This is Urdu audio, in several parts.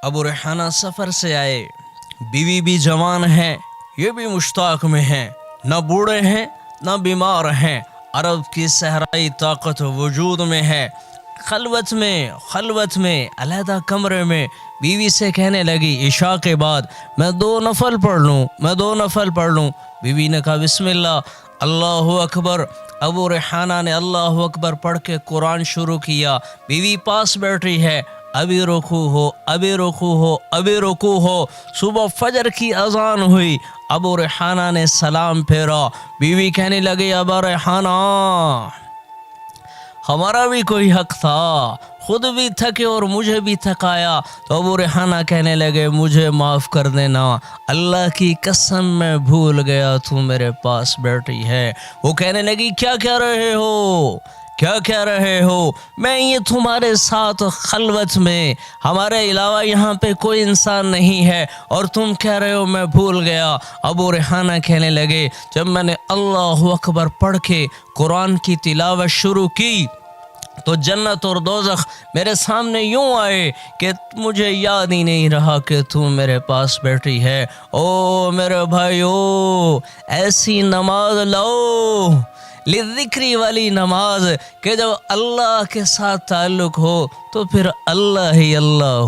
ابو ریحانہ سفر سے آئے، بیوی بھی جوان ہے، یہ بھی مشتاق میں ہیں، نہ بوڑھے ہیں نہ بیمار ہیں، عرب کی صحرائی طاقت وجود میں ہے۔ خلوت میں علیحدہ کمرے میں بیوی سے کہنے لگی عشاء کے بعد میں 2 نفل پڑھ لوں۔ بیوی نے کہا بسم اللہ، اللہ اکبر۔ ابو ریحانہ نے اللہ اکبر پڑھ کے قرآن شروع کیا، بیوی پاس بیٹھی ہے، ابھی رکوع ہو۔ صبح فجر کی اذان ہوئی، ابو ریحانہ نے سلام پھیرا، بیوی کہنے لگی ابا ریحانہ ہمارا بھی کوئی حق تھا، خود بھی تھکے اور مجھے بھی تھکایا۔ تو ابو ریحانہ کہنے لگے مجھے معاف کر دینا، اللہ کی قسم میں بھول گیا تو میرے پاس بیٹھی ہے۔ وہ کہنے لگی کیا کہہ رہے ہو؟ میں یہ تمہارے ساتھ خلوت میں، ہمارے علاوہ یہاں پہ کوئی انسان نہیں ہے اور تم کہہ رہے ہو میں بھول گیا۔ ابو ریحانہ کہنے لگے جب میں نے اللہ اکبر پڑھ کے قرآن کی تلاوت شروع کی تو جنت اور دوزخ میرے سامنے یوں آئے کہ مجھے یاد ہی نہیں رہا کہ تو میرے پاس بیٹھی ہے۔ او میرے بھائیو، ایسی نماز لاؤ، لذکری والی نماز کہ جب اللہ کے ساتھ تعلق ہو تو پھر اللہ ہی اللہ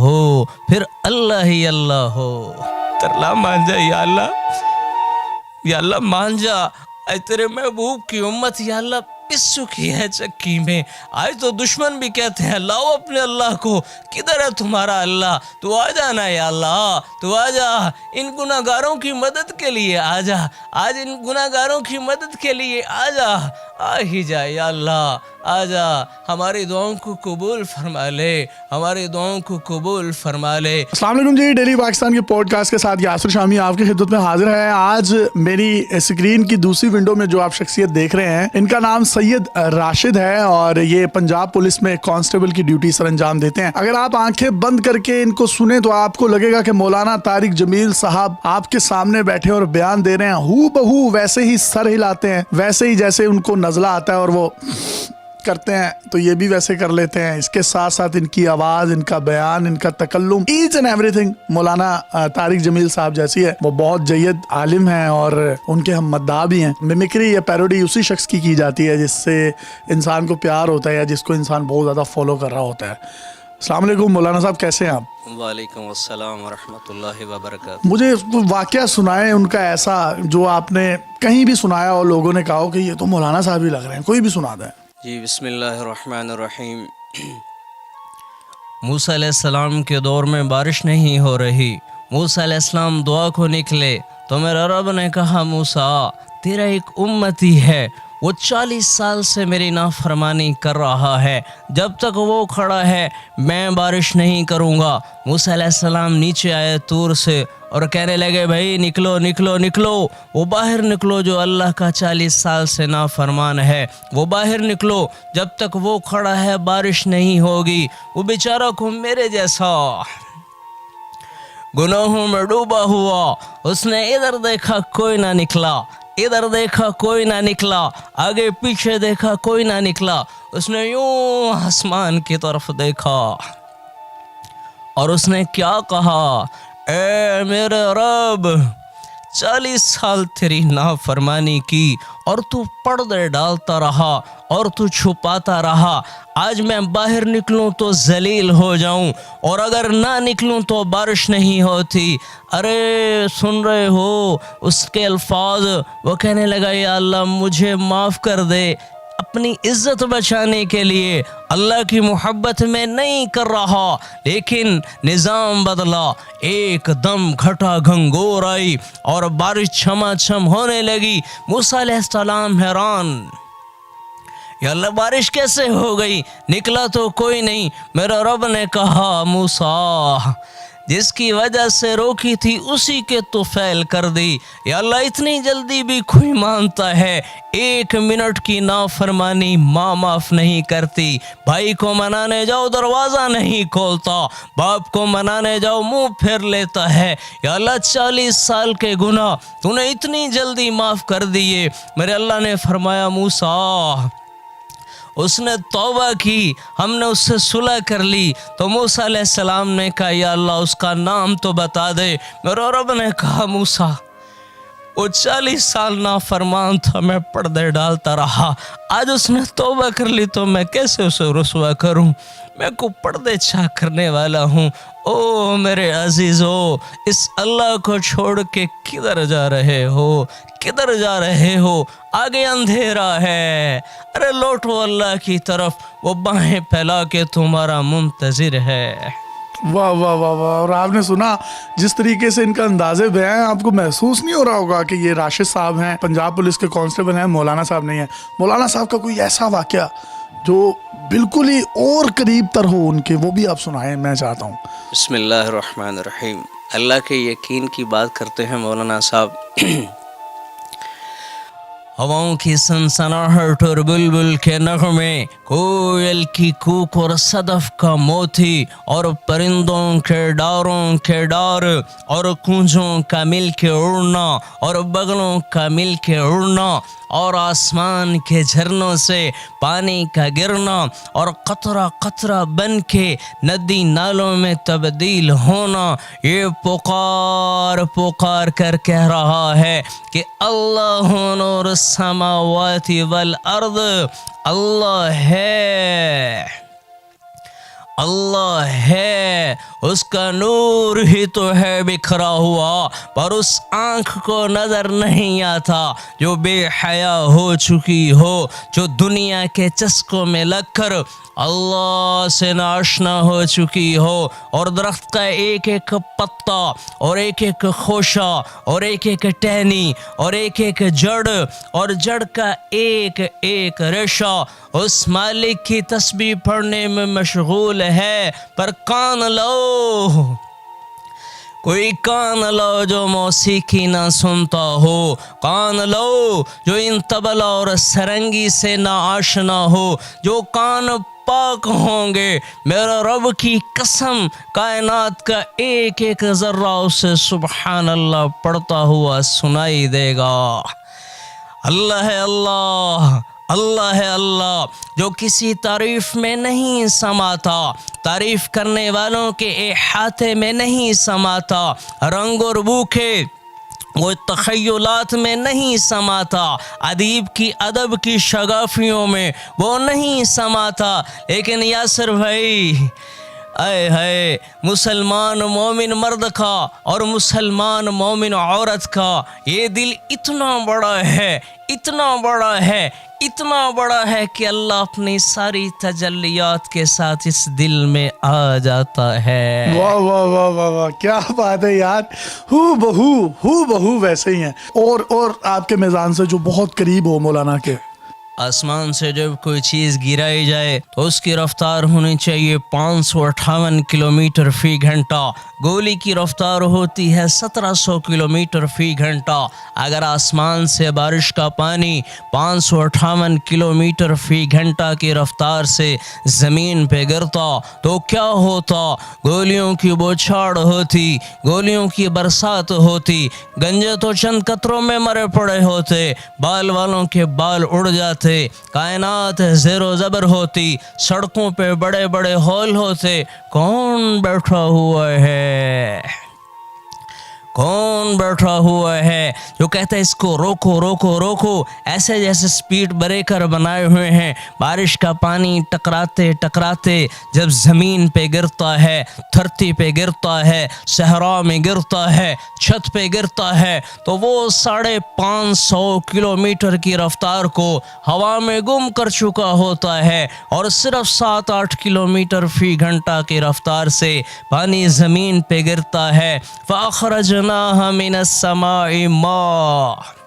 ہو۔ ترلا مان جا یا اللہ مان جا، اے تیرے محبوب کی امت یا اللہ پس چکی ہے چکی میں۔ آج تو دشمن بھی کہتے ہیں لاؤ اپنے اللہ کو، کدھر ہے تمہارا اللہ؟ تو آ جانا یا اللہ، تو آ جا، ان گناہگاروں کی مدد کے لیے آ جا، آج ان گناہگاروں کی مدد کے لیے آ جا، آ ہی جا یا اللہ، آ جا، ہماری دعاؤں کو قبول فرما لے، السلام علیکم جی، ڈیلی پاکستان کے پوڈ کاسٹ کے ساتھ یاسر شامی آپ کی خدمت میں حاضر ہے۔ آج میری اسکرین کی دوسری ونڈو میں جو آپ شخصیت دیکھ رہے ہیں، ان کا نام سید راشد ہے اور یہ پنجاب پولیس میں کانسٹیبل کی ڈیوٹی سر انجام دیتے ہیں۔ اگر آپ آنکھیں بند کر کے ان کو سنیں تو آپ کو لگے گا کہ مولانا طارق جمیل صاحب آپ کے سامنے بیٹھے اور بیان دے رہے ہیں، ہو بہو ویسے ہی سر ہلاتے ہیں، ویسے ہی جیسے ان کو نزلہ آتا ہے اور وہ کرتے ہیں تو یہ بھی ویسے کر لیتے ہیں۔ اس کے ساتھ ساتھ ان کی آواز، ان کا بیان، ان کا تکلم، ایچ اینڈ ایوری تھنگ مولانا طارق جمیل صاحب جیسی ہے۔ وہ بہت جید عالم ہیں اور ان کے ہم مداح بھی ہیں۔ میمکری یا پیروڈی اسی شخص کی جاتی ہے جس سے انسان کو پیار ہوتا ہے یا جس کو انسان بہت زیادہ فالو کر رہا ہوتا ہے۔ السلام علیکم مولانا صاحب، کیسے ہیں آپ؟ وعلیکم السلام ورحمۃ اللہ وبرکاتہ۔ مجھے واقعہ سنائیں ان کا ایسا جو آپ نے کہیں بھی سنایا اور لوگوں نے کہا کہ یہ تو مولانا صاحب ہی لگ رہے ہیں، کوئی بھی سنا دیں۔ جی بسم اللہ الرحمن الرحیم۔ موسیٰ علیہ السلام کے دور میں بارش نہیں ہو رہی، موسیٰ علیہ السلام دعا کو نکلے تو میرا رب نے کہا موسیٰ تیرا ایک امتی ہے، وہ 40 سال سے میری نافرمانی کر رہا ہے، جب تک وہ کھڑا ہے میں بارش نہیں کروں گا۔ موسیٰ علیہ السلام نیچے آئے طور سے اور کہنے لگے بھائی نکلو، وہ باہر نکلو جو اللہ کا 40 سال سے نافرمان ہے، وہ باہر نکلو، جب تک وہ کھڑا ہے بارش نہیں ہوگی۔ وہ بیچارہ کو میرے جیسا گناہوں میں ڈوبا ہوا، اس نے ادھر دیکھا کوئی نہ نکلا، ادھر دیکھا کوئی نہ نکلا، آگے پیچھے دیکھا کوئی نہ نکلا، اس نے یوں آسمان کی طرف دیکھا اور اس نے کیا کہا، اے میرے رب 40 سال تیری نافرمانی کی اور تو پردے ڈالتا رہا اور تو چھپاتا رہا، آج میں باہر نکلوں تو ذلیل ہو جاؤں اور اگر نہ نکلوں تو بارش نہیں ہوتی۔ ارے سن رہے ہو اس کے الفاظ؟ وہ کہنے لگا یا اللہ مجھے معاف کر دے، اپنی عزت بچانے کے لیے اللہ کی محبت میں نہیں کر رہا، لیکن نظام بدلا، ایک دم گھٹا گھنگور آئی اور بارش چھما چھم ہونے لگی۔ موسیٰ علیہ السلام حیران، یا اللہ بارش کیسے ہو گئی؟ نکلا تو کوئی نہیں۔ میرا رب نے کہا موسیٰ جس کی وجہ سے روکی تھی اسی کے تو فعل کر دی۔ یا اللہ اتنی جلدی بھی کوئی مانتا ہے؟ 1 منٹ کی نافرمانی ماں معاف نہیں کرتی، بھائی کو منانے جاؤ دروازہ نہیں کھولتا، باپ کو منانے جاؤ منہ پھیر لیتا ہے۔ یا اللہ 40 سال کے گناہ تو نے اتنی جلدی معاف کر دیے۔ میرے اللہ نے فرمایا موسیٰ اس نے توبہ کی, ہم نے اس سے صلح کر لی. تو موسیٰ علیہ السلام نے کہا یا اللہ اس کا نام تو بتا دے. میرے رب نے کہا موسیٰ وہ 40 سال نافرمان تھا, میں پردے ڈالتا رہا, آج اس نے توبہ کر لی تو میں کیسے اسے رسوا کروں, میں کو پردے چھا کرنے والا ہوں. او میرے عزیزو, اس اللہ کو چھوڑ کے کدھر جا رہے ہو, کدھر جا رہے ہو؟ آگے اندھیرا ہے, ارے لوٹو اللہ کی طرف, وہ باہیں پھیلا کے تمہارا منتظر ہے. واہ واہ واہ واہ. اور آپ نے سنا جس طریقے سے ان کا انداز بیان ہے, آپ کو محسوس نہیں ہو رہا ہوگا کہ یہ راشد صاحب ہیں, پنجاب پولیس کے کانسٹیبل ہیں, مولانا صاحب نہیں ہیں. مولانا صاحب کا کوئی ایسا واقعہ جو بالکل ہی اور قریب تر ہو ان کے, وہ بھی آپ سنائیں, میں چاہتا ہوں. بسم اللہ الرحمن الرحیم. اللہ کے یقین کی بات کرتے ہیں مولانا صاحب. ہواؤں کی سنسناہٹ اور بلبل کے نغمے, کوئل کی کوک اور صدف کا موتی, اور پرندوں کے ڈاروں کے ڈار, اور کونجوں کا مل کے اڑنا, اور بغلوں کا مل کے اڑنا, اور آسمان کے جھرنوں سے پانی کا گرنا, اور قطرہ قطرہ بن کے ندی نالوں میں تبدیل ہونا, یہ پکار پکار کر کہہ رہا ہے کہ اللہ نور السماوات والارض, اللہ ہے, اللہ ہے, اس کا نور ہی تو ہے بکھرا ہوا, پر اس آنکھ کو نظر نہیں آتا جو بے حیا ہو چکی ہو, جو دنیا کے چسکوں میں لگ کر اللہ سے ناشنا ہو چکی ہو, اور درخت کا ایک ایک پتا, اور ایک ایک خوشہ, اور ایک ایک ٹہنی, اور ایک ایک جڑ, اور جڑ کا ایک ایک ریشہ اس مالک کی تسبیح پڑھنے میں مشغول ہے. پر کان لو, کوئی کان لو جو موسیقی نہ سنتا ہو, کان لو جو ان طبلہ اور سرنگی سے نہ آشنا ہو, جو کان پاک ہوں گے, میرا رب کی قسم کائنات کا ایک ایک ذرہ اسے سبحان اللہ پڑھتا ہوا سنائی دے گا. اللہ ہے اللہ, اللہ ہے اللہ, جو کسی تعریف میں نہیں سماتا, تعریف کرنے والوں کے احاطے میں نہیں سماتا, رنگ اور بو کے وہ تخیلات میں نہیں سماتا, ادیب کی ادب کی شگافیوں میں وہ نہیں سماتا. لیکن یاسر بھائی, اے ہے مسلمان مومن مرد کا اور مسلمان مومن عورت کا یہ دل اتنا بڑا ہے, اتنا بڑا ہے, اتنا بڑا ہے کہ اللہ اپنی ساری تجلیات کے ساتھ اس دل میں آ جاتا ہے. واہ واہ واہ واہ واہ, کیا بات ہے یار, ہو بہو ویسے ہی ہیں. اور آپ کے میزان سے جو بہت قریب ہو مولانا کے, آسمان سے جب کوئی چیز گرائی جائے تو اس کی رفتار ہونی چاہیے 558 کلومیٹر فی گھنٹہ. گولی کی رفتار ہوتی ہے 1700 کلومیٹر فی گھنٹہ. اگر آسمان سے بارش کا پانی 558 کلومیٹر فی گھنٹہ کی رفتار سے زمین پہ گرتا تو کیا ہوتا؟ گولیوں کی بوچھاڑ ہوتی, گولیوں کی برسات ہوتی, گنجے تو چند قطروں میں مرے پڑے ہوتے, بال والوں کے بال اڑ جاتے, کائنات زیر و زبر ہوتی, سڑکوں پہ بڑے بڑے ہول ہوتے. کون بیٹھا ہوا ہے, کون بیٹھا ہوا ہے جو کہتا ہے اس کو روکو روکو روکو, ایسے جیسے سپیڈ بریکر بنائے ہوئے ہیں. بارش کا پانی ٹکراتے ٹکراتے جب زمین پہ گرتا ہے, دھرتی پہ گرتا ہے, صحرا میں گرتا ہے, چھت پہ گرتا ہے, تو وہ 550 کلومیٹر کی رفتار کو ہوا میں گم کر چکا ہوتا ہے, اور صرف 7-8 کلومیٹر فی گھنٹہ کی رفتار سے پانی زمین پہ گرتا ہے. فَأَخْرَجْنَاهَا مِنَ السَّمَاءِ مَاءً,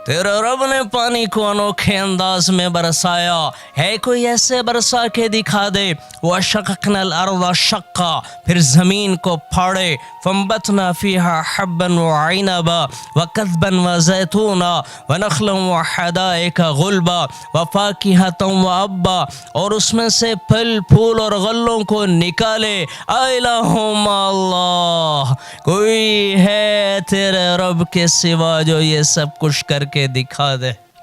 تیرے رب نے پانی کو انوکھے انداز میں برسایا ہے. کوئی ایسے برسا کے دکھا دے. وَشَقَقْنَا الْأَرْضَ شَقًّا, پھر زمین کو پھاڑے. فَانبَتْنَا فِيهَا حَبًّا وَعِنَبًا وَكَذْبًا وَزَيْتُونًا وَنَخْلًا وَحَدَائِقَ غُلْبًا وَفَاكِهَةً وَأَبًّا, اور اس میں سے پھل پھول اور غلوں کو نکالے. الہ مع اللہ, کوئی ہے تیرے رب کے سوا جو یہ سب کچھ کر کے دکھا دے؟